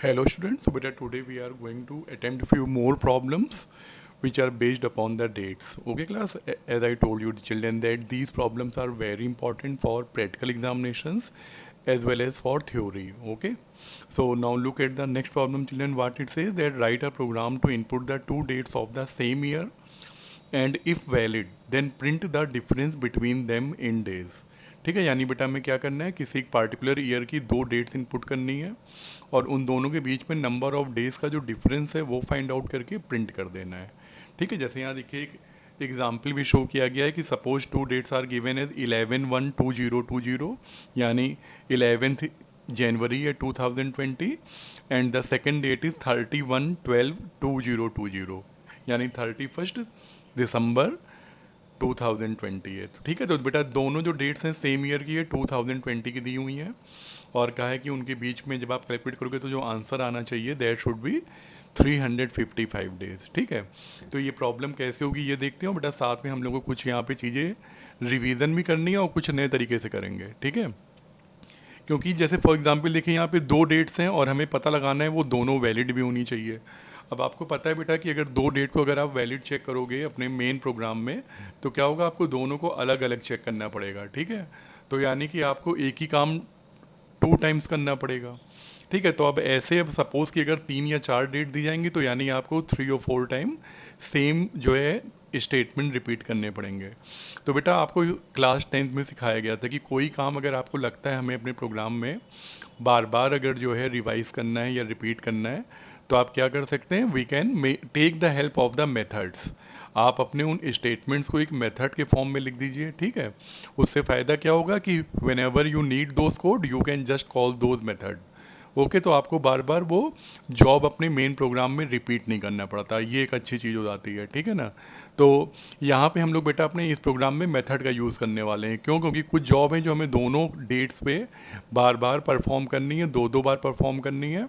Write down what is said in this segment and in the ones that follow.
Hello students, so beta today we are going to attempt a few more problems which are based upon the dates. Okay class, as I told you children that these problems are very important for practical examinations as well as for theory. Okay, so now look at the next problem children. What it says that write a program to input the two dates of the same year and if valid then print the difference between them in days. ठीक है, यानी बेटा हमें क्या करना है, किसी एक पार्टिकुलर ईयर की दो डेट्स इनपुट करनी है और उन दोनों के बीच में नंबर ऑफ डेज का जो डिफरेंस है वो फाइंड आउट करके प्रिंट कर देना है। ठीक है, जैसे यहाँ देखिए एक एग्जाम्पल भी शो किया गया है कि suppose two dates are given as 11/1/2020 यानी 11th जनवरी है 2020 and the second date is 31/12/2020 यानी 31 दिसंबर 2020 है। तो ठीक है, तो बेटा दोनों जो डेट्स हैं सेम ईयर की है, 2020 की दी हुई हैं और कहा है कि उनके बीच में जब आप कैलकुलेट करोगे तो जो आंसर आना चाहिए दैट शुड बी 355 डेज। ठीक है, तो ये प्रॉब्लम कैसे होगी ये देखते हो बेटा, साथ में हम लोगों को कुछ यहाँ पे चीज़ें रिवीजन भी करनी है और कुछ नए तरीके से करेंगे। ठीक है, क्योंकि जैसे फॉर एग्जांपल देखिए यहाँ पे दो डेट्स हैं और हमें पता लगाना है वो दोनों वैलिड भी होनी चाहिए। अब आपको पता है बेटा कि अगर दो डेट को अगर आप वैलिड चेक करोगे अपने मेन प्रोग्राम में तो क्या होगा, आपको दोनों को अलग अलग चेक करना पड़ेगा। ठीक है, तो यानी कि आपको एक ही काम टू टाइम्स करना पड़ेगा। ठीक है, तो अब ऐसे अब सपोज़ कि अगर 3 या 4 डेट दी जाएंगी तो यानी आपको 3 और 4 टाइम सेम जो है स्टेटमेंट रिपीट करने पड़ेंगे। तो बेटा आपको क्लास 10th में सिखाया गया था कि कोई काम अगर आपको लगता है हमें अपने प्रोग्राम में बार बार अगर जो है रिवाइज करना है या रिपीट करना है तो आप क्या कर सकते हैं, we can take the help of the methods. आप अपने उन स्टेटमेंट्स को एक मेथड के फॉर्म में लिख दीजिए। ठीक है, उससे फ़ायदा क्या होगा कि when ever you need those code you can just call those method. Okay, तो आपको बार बार वो जॉब अपने मेन प्रोग्राम में रिपीट नहीं करना पड़ता, ये एक अच्छी चीज़ हो जाती है। ठीक है ना, तो यहाँ पे हम लोग बेटा अपने इस प्रोग्राम में मेथड का यूज़ करने वाले हैं। क्यों? क्योंकि कुछ जॉब है जो हमें दोनों डेट्स पे बार बार परफॉर्म करनी है, दो दो बार परफॉर्म करनी है,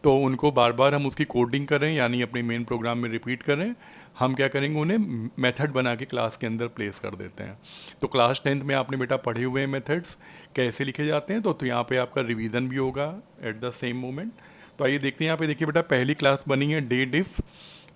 तो उनको बार बार हम उसकी कोडिंग करें यानी अपने मेन प्रोग्राम में रिपीट करें। हम क्या करेंगे, उन्हें मेथड बना के क्लास के अंदर प्लेस कर देते हैं। तो क्लास 10th में आपने बेटा पढ़े हुए हैं मेथड्स कैसे लिखे जाते हैं, तो यहाँ पे आपका रिवीजन भी होगा एट द सेम मोमेंट। तो आइए देखते हैं, यहाँ पे देखिए बेटा पहली क्लास बनी है डे डिफ।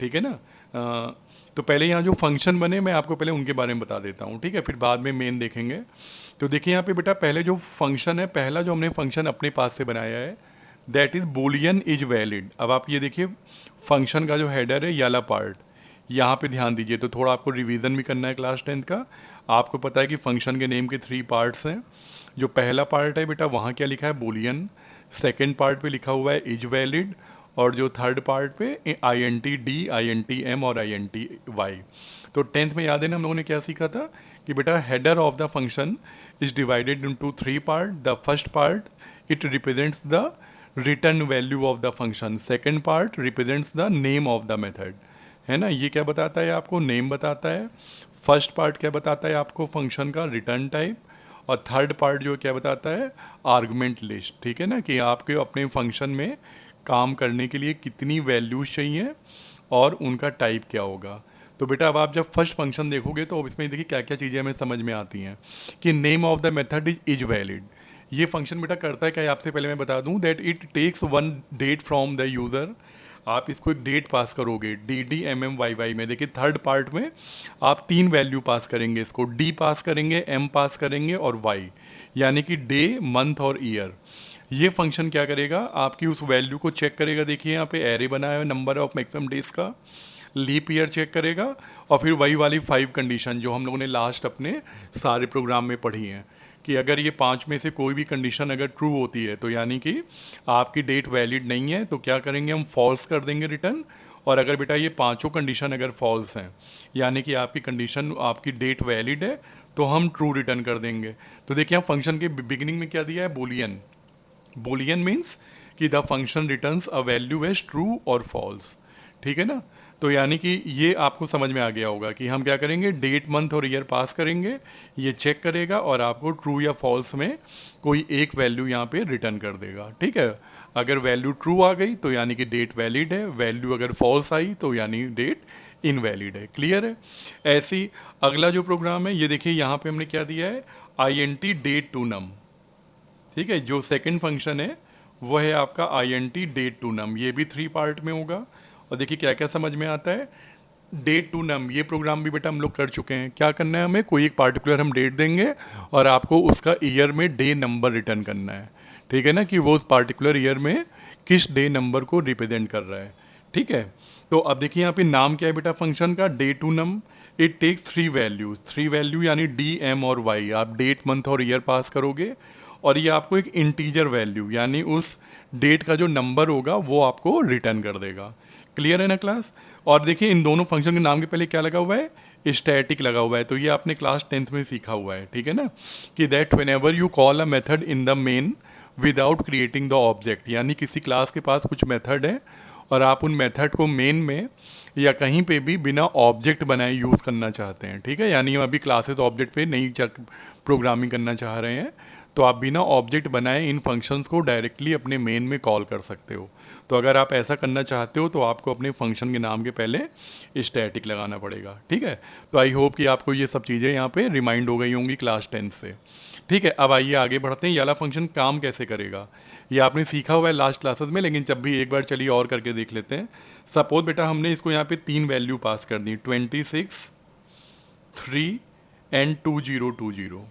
ठीक है ना, तो पहले यहाँ जो फंक्शन बने मैं आपको पहले उनके बारे में बता देता हूँ। ठीक है, फिर बाद में मेन देखेंगे। तो देखिए यहाँ पे बेटा पहले जो फंक्शन है, पहला जो हमने फंक्शन अपने पास से बनाया है that is Boolean is valid. अब आप ये देखिए फंक्शन का जो हेडर है ये वाला पार्ट, यहाँ पे ध्यान दीजिए। तो थोड़ा आपको रिवीजन भी करना है क्लास 10th का। आपको पता है कि फंक्शन के नेम के 3 पार्ट्स हैं। जो पहला पार्ट है बेटा वहाँ क्या लिखा है, बूलियन। सेकेंड पार्ट पे लिखा हुआ है इज वैलिड और जो थर्ड पार्ट पे INT-D, INT-M और INT-Y। तो 10th में याद है ना हम लोगों ने क्या सीखा था कि बेटा header of the function is divided into 3 part. The first part it represents the return value of the function, second part represents the name of the method. है ना, ये क्या बताता है आपको, नेम बताता है। फर्स्ट पार्ट क्या बताता है आपको, फंक्शन का रिटर्न टाइप। और थर्ड पार्ट जो क्या बताता है, आर्गुमेंट लिस्ट। ठीक है ना, कि आपके अपने फंक्शन में काम करने के लिए कितनी वैल्यूज चाहिए और उनका टाइप क्या होगा। तो बेटा अब आप जब फर्स्ट फंक्शन देखोगे तो इसमें देखिए क्या क्या चीज़ें हमें समझ में आती हैं कि name of the method is valid. ये फंक्शन बेटा करता है क्या, आपसे पहले मैं बता दूं that it takes one date from the user. आप इसको एक डेट पास करोगे DDMMYY में। देखिए थर्ड पार्ट में आप 3 वैल्यू पास करेंगे, इसको D पास करेंगे, M पास करेंगे और Y, यानी कि डे, मंथ और ईयर। ये फंक्शन क्या करेगा, आपकी उस वैल्यू को चेक करेगा। देखिए यहाँ पे एरे बनाया है नंबर ऑफ मैक्सिमम डेज का, लीप ईयर चेक करेगा और फिर वही वाली 5 कंडीशन जो हम लोगों ने लास्ट अपने सारे प्रोग्राम में पढ़ी हैं कि अगर ये 5 में से कोई भी कंडीशन अगर ट्रू होती है तो यानी कि आपकी डेट वैलिड नहीं है, तो क्या करेंगे हम फॉल्स कर देंगे रिटर्न। और अगर बेटा ये पांचों कंडीशन अगर फॉल्स हैं यानी कि आपकी कंडीशन आपकी डेट वैलिड है तो हम ट्रू रिटर्न कर देंगे। तो देखिए हम फंक्शन के बिगिनिंग में क्या दिया है, बूलियन। बूलियन मीन्स कि the function returns a value as true और फॉल्स। ठीक है ना, तो यानी कि ये आपको समझ में आ गया होगा कि हम क्या करेंगे, डेट, मंथ और ईयर पास करेंगे, ये चेक करेगा और आपको ट्रू या फॉल्स में कोई एक वैल्यू यहाँ पे रिटर्न कर देगा। ठीक है, अगर वैल्यू ट्रू आ गई तो यानी कि डेट वैलिड है, वैल्यू अगर फॉल्स आई तो यानी डेट इनवैलिड है। क्लियर है। ऐसी अगला जो प्रोग्राम है ये देखिए यहाँ पे हमने क्या दिया है, INT डेट टू नम। ठीक है, जो सेकंड फंक्शन है वो है आपका INT डेट टू नम, ये भी 3 पार्ट में होगा। और देखिए क्या क्या समझ में आता है। डेट टू नम ये प्रोग्राम भी बेटा हम लोग कर चुके हैं। क्या करना है, हमें कोई एक पार्टिकुलर हम डेट देंगे और आपको उसका ईयर में डे नंबर रिटर्न करना है। ठीक है ना, कि वो उस पार्टिकुलर ईयर में किस डे नंबर को रिप्रेजेंट कर रहा है। ठीक है, तो अब देखिए यहाँ पे नाम क्या है बेटा फंक्शन का, day to num. It takes 3 values, 3 value यानी डी, एम और वाई। आप डेट, मंथ और ईयर पास करोगे और ये आपको एक इंटीजर वैल्यू यानी उस डेट का जो नंबर होगा वो आपको रिटर्न कर देगा। क्लियर है ना क्लास। और देखिए इन दोनों फंक्शन के नाम के पहले क्या लगा हुआ है, स्टैटिक लगा हुआ है। तो ये आपने क्लास 10th में सीखा हुआ है, ठीक है ना, कि that when ever you call a method in the main without creating the object, यानी किसी क्लास के पास कुछ मेथड है और आप उन मेथड को मेन में या कहीं पे भी बिना ऑब्जेक्ट बनाए यूज़ करना चाहते हैं। ठीक है, यानी हम अभी क्लासेस ऑब्जेक्ट पे नहीं प्रोग्रामिंग करना चाह रहे हैं, तो आप बिना ऑब्जेक्ट बनाए इन फंक्शंस को डायरेक्टली अपने मेन में कॉल कर सकते हो। तो अगर आप ऐसा करना चाहते हो तो आपको अपने फंक्शन के नाम के पहले स्टैटिक लगाना पड़ेगा। ठीक है, तो आई होप कि आपको ये सब चीज़ें यहाँ पे रिमाइंड हो गई होंगी क्लास 10 से। ठीक है, अब आइए आगे बढ़ते हैं। ये वाला फंक्शन काम कैसे करेगा ये आपने सीखा हुआ है लास्ट क्लासेस में, लेकिन जब भी एक बार चलिए और करके देख लेते हैं। सपोज बेटा हमने इसको यहाँ पे 3 वैल्यू पास कर दी, 26, 3 एंड 2020।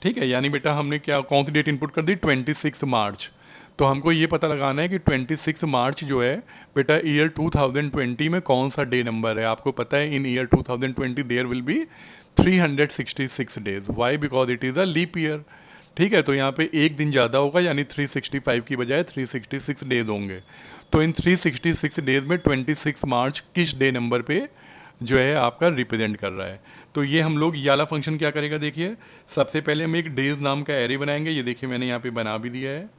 ठीक है, यानी बेटा हमने क्या कौन सी डेट इनपुट कर दी, 26 मार्च। तो हमको ये पता लगाना है कि 26 मार्च जो है बेटा ईयर 2020 में कौन सा डे नंबर है। आपको पता है in year 2020 there will be 366 days. Why, because it is a leap year. ठीक है, तो यहाँ पे एक दिन ज़्यादा होगा यानी 365 की बजाय 366 डेज होंगे। तो इन 366 डेज में 26 मार्च किस डे नंबर पे जो है आपका रिप्रेजेंट कर रहा है। तो ये हम लोग ये वाला फंक्शन क्या करेगा, देखिए सबसे पहले हम एक डेज नाम का एरे बनाएंगे। ये देखिए मैंने यहाँ पे बना भी दिया है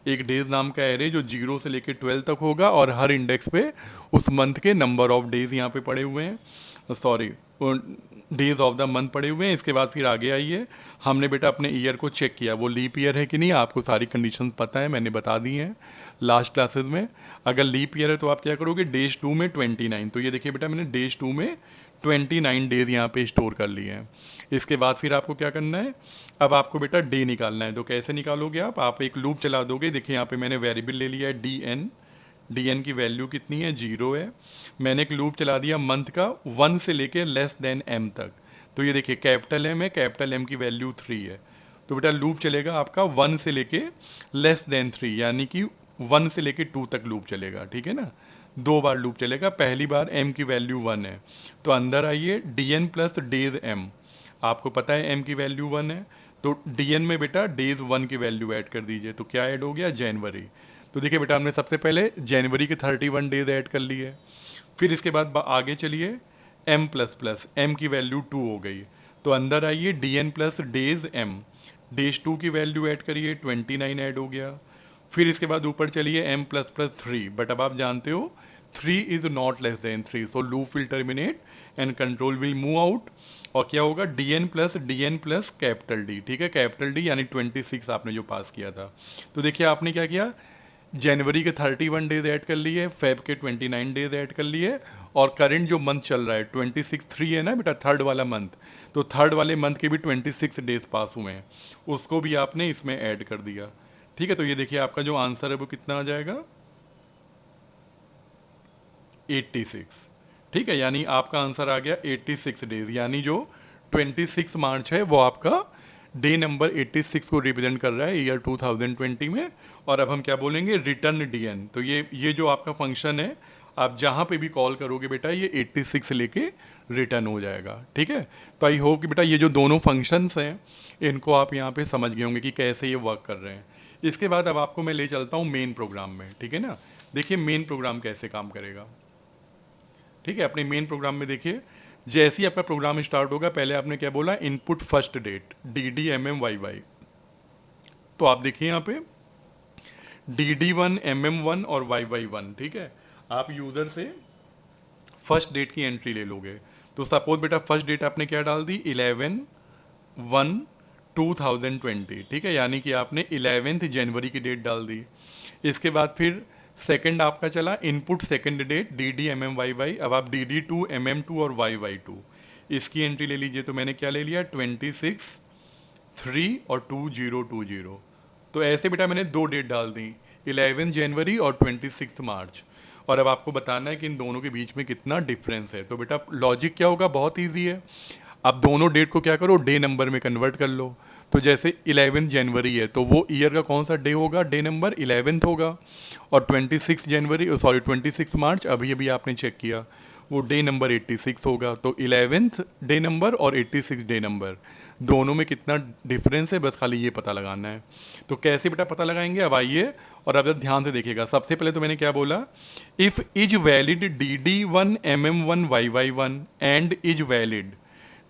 एक डेज नाम का एरे जो 0 से लेकर 12 तक होगा और हर इंडेक्स पे उस मंथ के नंबर ऑफ डेज यहाँ पे पड़े हुए हैं, sorry days of the month पड़े हुए हैं। इसके बाद फिर आगे आइए, हमने बेटा अपने ईयर को चेक किया वो लीप ईयर है कि नहीं। आपको सारी कंडीशन पता है, मैंने बता दी हैं लास्ट क्लासेस में। अगर लीप ईयर है तो आप क्या करोगे, डेज 2 में 29। तो ये देखिए बेटा मैंने डेज 2 में 29 डेज यहाँ पे स्टोर कर लिए हैं। इसके बाद फिर आपको क्या करना है, अब आपको बेटा डे निकालना है। तो कैसे निकालोगे आप एक लूप चला दोगे। देखिए यहाँ पे मैंने वेरिएबल ले लिया है डी एन की वैल्यू कितनी है, 0 है। मैंने एक लूप चला दिया मंथ का 1 से लेके लेस देन एम तक। तो ये देखिए कैपिटल एम है, कैपिटल एम की वैल्यू 3 है। तो बेटा लूप चलेगा आपका 1 से लेके लेस देन 3, यानी कि 1 से लेके 2 तक लूप चलेगा। ठीक है ना, 2 बार लूप चलेगा। पहली बार m की वैल्यू 1 है तो अंदर आइए dn प्लस डेज m। आपको पता है m की वैल्यू 1 है तो dn में बेटा डेज 1 की वैल्यू ऐड कर दीजिए। तो क्या ऐड हो गया, जनवरी। तो देखिए बेटा हमने सबसे पहले जनवरी के 31 डेज ऐड कर लिए। फिर इसके बाद आगे चलिए m प्लस प्लस m की वैल्यू 2 हो गई। तो अंदर आइए dn plus days m, days 2 की वैल्यू ऐड करिए, 29 ऐड हो गया। फिर इसके बाद ऊपर चलिए m प्लस प्लस 3, बट अब आप जानते हो 3 is not less than 3, so loop will terminate and control will move out. और क्या होगा, dn प्लस कैपिटल डी। ठीक है, कैपिटल डी यानी 26 आपने जो पास किया था। तो देखिए आपने क्या किया, जनवरी के 31 डेज ऐड कर लिए, फेब के 29 डेज ऐड कर लिए, और करंट जो मंथ चल रहा है 26 3 है ना बेटा, थर्ड वाला मंथ। तो थर्ड वाले मंथ के भी 26 डेज पास हुए हैं, उसको भी आपने इसमें ऐड कर दिया। ठीक है, तो ये देखिए आपका जो आंसर है वो कितना आ जाएगा, 86। ठीक है, यानी आपका आंसर आ गया 86 डेज, यानी जो 26 मार्च है वो आपका डे नंबर 86 को रिप्रेजेंट कर रहा है ईयर 2020 में। और अब हम क्या बोलेंगे, रिटर्न डीएन। तो ये जो आपका फंक्शन है आप जहाँ पे भी कॉल करोगे बेटा ये 86 लेके रिटर्न हो जाएगा। ठीक है, तो आई होप कि बेटा ये जो दोनों फंक्शंस हैं इनको आप यहाँ पे समझ गए होंगे कि कैसे ये वर्क कर रहे हैं। इसके बाद अब आपको मैं ले चलता हूँ मेन प्रोग्राम में। ठीक है ना, देखिए मेन प्रोग्राम कैसे काम करेगा। ठीक है, अपने मेन प्रोग्राम में देखिए जैसे ही आपका प्रोग्राम स्टार्ट होगा पहले आपने क्या बोला, इनपुट फर्स्ट डेट DDMMYY। तो आप देखिए यहाँ पे DD1 MM1 और YY1। ठीक है, आप यूज़र से फर्स्ट डेट की एंट्री ले लोगे। तो सपोज बेटा फर्स्ट डेट आपने क्या डाल दी, 11/1/2020। ठीक है, यानी कि आपने 11 जनवरी की डेट डाल दी। इसके बाद फिर सेकंड आपका चला इनपुट सेकंड डेट DDMMYY। अब आप DD2 MM2 और YY2 इसकी एंट्री ले लीजिए। तो मैंने क्या ले लिया, 26 3 और 2020। तो ऐसे बेटा मैंने दो डेट डाल दी, 11 जनवरी और 26 मार्च। और अब आपको बताना है कि इन दोनों के बीच में कितना डिफरेंस है। तो बेटा लॉजिक क्या होगा, बहुत ईजी है। आप दोनों डेट को क्या करो, डे नंबर में कन्वर्ट कर लो। तो जैसे 11 जनवरी है तो वो ईयर का कौन सा डे होगा, डे नंबर 11th होगा। और 26 मार्च अभी अभी आपने चेक किया, वो डे नंबर 86 होगा। तो 11th डे नंबर और 86 डे नंबर, दोनों में कितना डिफरेंस है, बस खाली ये पता लगाना है। तो कैसे बेटा पता लगाएंगे, अब आइए और अब ध्यान से देखिएगा। सबसे पहले तो मैंने क्या बोला, if is valid DD1 MM1 YY1 and is valid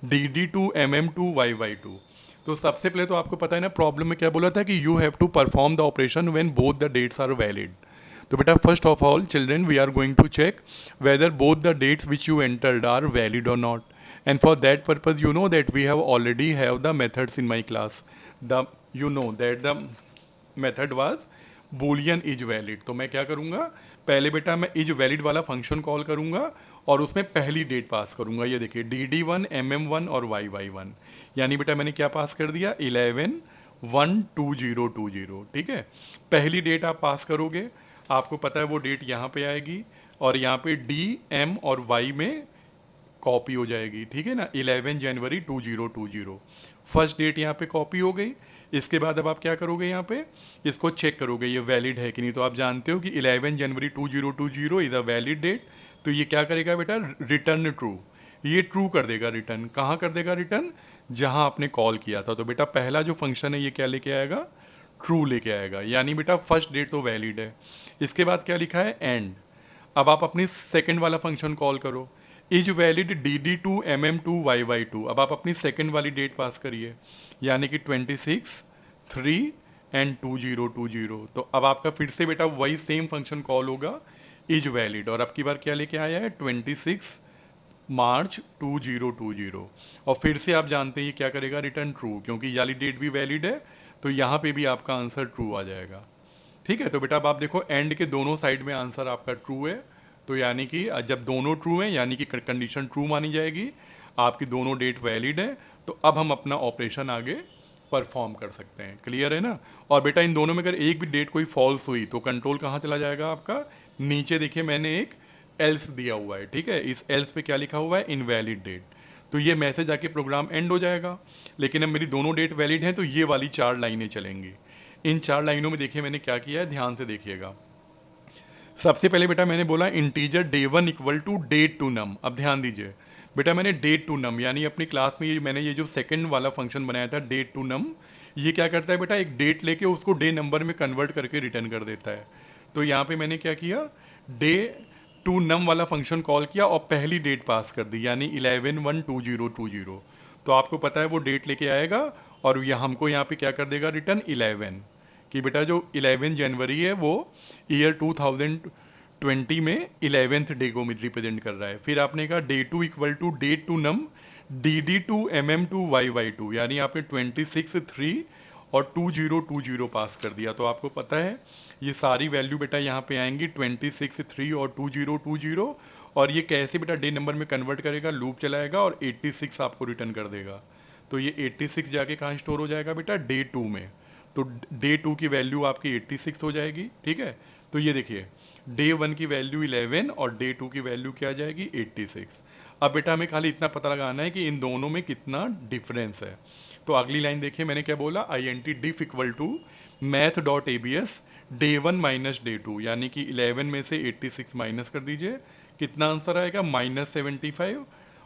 DD2 MM2 YY2। तो सबसे पहले तो आपको पता है ना प्रॉब्लम में क्या बोला था कि you have to perform the operation when both the dates are valid. तो बेटा first of all children we are going to check whether both the dates which you entered are valid or not, and for that purpose you know that we have already have the methods in my class. The you know that the method was boolean is valid। तो मैं क्या करूँगा, पहले बेटा मैं is valid वाला function call करूँगा और उसमें पहली डेट पास करूँगा। ये देखिए DD1 MM1 और YY1, यानी बेटा मैंने क्या पास कर दिया, 11/1/2020। ठीक है, पहली डेट आप पास करोगे, आपको पता है वो डेट यहाँ पे आएगी और यहाँ पे D M और Y में कॉपी हो जाएगी। ठीक है ना, 11 जनवरी 2020 फर्स्ट डेट यहाँ पे कॉपी हो गई। इसके बाद अब आप क्या करोगे, यहाँ पे इसको चेक करोगे ये वैलिड है कि नहीं। तो आप जानते हो कि 11 जनवरी 2020 इज़ अ वैलिड डेट। तो ये क्या करेगा बेटा, रिटर्न ट्रू, ये ट्रू कर देगा रिटर्न। कहाँ कर देगा रिटर्न, जहाँ आपने कॉल किया था। तो बेटा पहला जो फंक्शन है ये क्या लेके आएगा, ट्रू लेके आएगा, यानी बेटा फर्स्ट डेट तो वैलिड है। इसके बाद क्या लिखा है, एंड। अब आप अपनी सेकंड वाला फंक्शन कॉल करो, is valid DD2 MM2 YY2। अब आप अपनी सेकंड वाली डेट पास करिए, यानी कि 26 3 एंड 2020। तो अब आपका फिर से बेटा वही सेम फंक्शन कॉल होगा, इज वैलिड, और अब की बार क्या लेके आया है, 26 मार्च 2020। और फिर से आप जानते हैं ये क्या करेगा, रिटर्न ट्रू, क्योंकि ये वाली डेट भी वैलिड है। तो यहाँ पे भी आपका आंसर ट्रू आ जाएगा। ठीक है, तो बेटा अब आप देखो एंड के दोनों साइड में आंसर आपका ट्रू है। तो यानी कि जब दोनों ट्रू हैं यानी कि कंडीशन ट्रू मानी जाएगी, आपकी दोनों डेट वैलिड है। तो अब हम अपना ऑपरेशन आगे परफॉर्म कर सकते हैं। क्लियर है ना। और बेटा इन दोनों में अगर एक भी डेट कोई फॉल्स हुई तो कंट्रोल कहाँ चला जाएगा आपका, नीचे देखिए मैंने एक एल्स दिया हुआ है। ठीक है, इस एल्स पे क्या लिखा हुआ है, इनवैलिड डेट। तो ये मैसेज आके प्रोग्राम एंड हो जाएगा। लेकिन अब मेरी दोनों डेट वैलिड हैं तो ये वाली 4 लाइनें चलेंगी। इन 4 लाइनों में देखिए मैंने क्या किया है, ध्यान से देखिएगा। सबसे पहले बेटा मैंने बोला integer day1 equal to date2num। अब ध्यान दीजिए बेटा, मैंने date2num यानी अपनी क्लास में मैंने ये जो सेकंड वाला फंक्शन बनाया था date2num, ये क्या करता है बेटा, एक डेट लेके उसको डे नंबर में कन्वर्ट करके रिटर्न कर देता है। तो यहाँ पे मैंने क्या किया, day2num वाला फंक्शन कॉल किया और पहली डेट पास कर दी, यानी 11/1/2020। तो आपको पता है वो डेट लेके आएगा और यह हमको यहाँ पे क्या कर देगा, रिटर्न 11, कि बेटा जो 11 जनवरी है वो ईयर 2020 में 11th डे को रिप्रेजेंट कर रहा है। फिर आपने कहा day2 equal to date2num DD2 MM2 YY2, यानी आपने 26 3 और 2020 पास कर दिया। तो आपको पता है ये सारी वैल्यू बेटा यहाँ पे आएंगी 26 3 और 2020। और ये कैसे बेटा डे नंबर में कन्वर्ट करेगा, लूप चलाएगा और 86 आपको रिटर्न कर देगा। तो ये 86 जाके कहाँ स्टोर हो जाएगा बेटा, day2 में। तो day2 की वैल्यू आपकी 86 हो जाएगी। ठीक है, तो ये देखिए day1 की वैल्यू 11 और day2 की वैल्यू क्या आ जाएगी, 86। अब बेटा हमें खाली इतना पता लगाना है कि इन दोनों में कितना डिफरेंस है। तो अगली लाइन देखिए मैंने क्या बोला, int diff equal to math.abs day1 minus day2, यानी कि 11 में से 86 माइनस कर दीजिए, कितना आंसर आएगा, -75।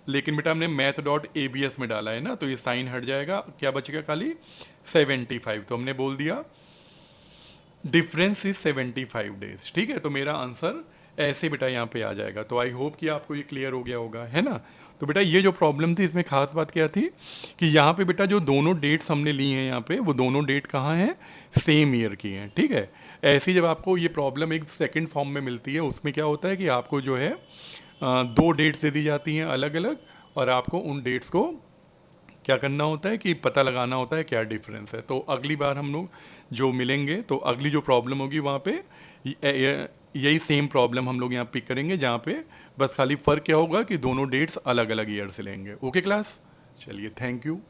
लेकिन बेटा हमने math.abs में डाला है ना, तो ये साइन हट जाएगा, क्या बचेगा खाली 75। तो हमने बोल दिया डिफरेंस इज 75 डेज। ठीक है, तो मेरा आंसर ऐसे बेटा यहाँ पे आ जाएगा। तो आई होप कि आपको ये क्लियर हो गया होगा, है ना। तो बेटा ये जो प्रॉब्लम थी इसमें खास बात क्या थी कि यहाँ पे बेटा जो दोनों डेट्स हमने ली हैं यहाँ पे, वो दोनों डेट कहाँ हैं, सेम ईयर की हैं। ठीक है, ऐसी जब आपको ये प्रॉब्लम एक सेकंड फॉर्म में मिलती है, उसमें क्या होता है कि आपको जो है 2 डेट्स दे दी जाती हैं अलग अलग, और आपको उन डेट्स को क्या करना होता है कि पता लगाना होता है क्या डिफरेंस है। तो अगली बार हम लोग जो मिलेंगे तो अगली जो प्रॉब्लम होगी वहाँ पे यही सेम प्रॉब्लम हम लोग यहाँ पिक करेंगे, जहाँ पे बस खाली फ़र्क क्या होगा कि दोनों डेट्स अलग अलग ईयर से लेंगे। ओके क्लास, चलिए थैंक यू।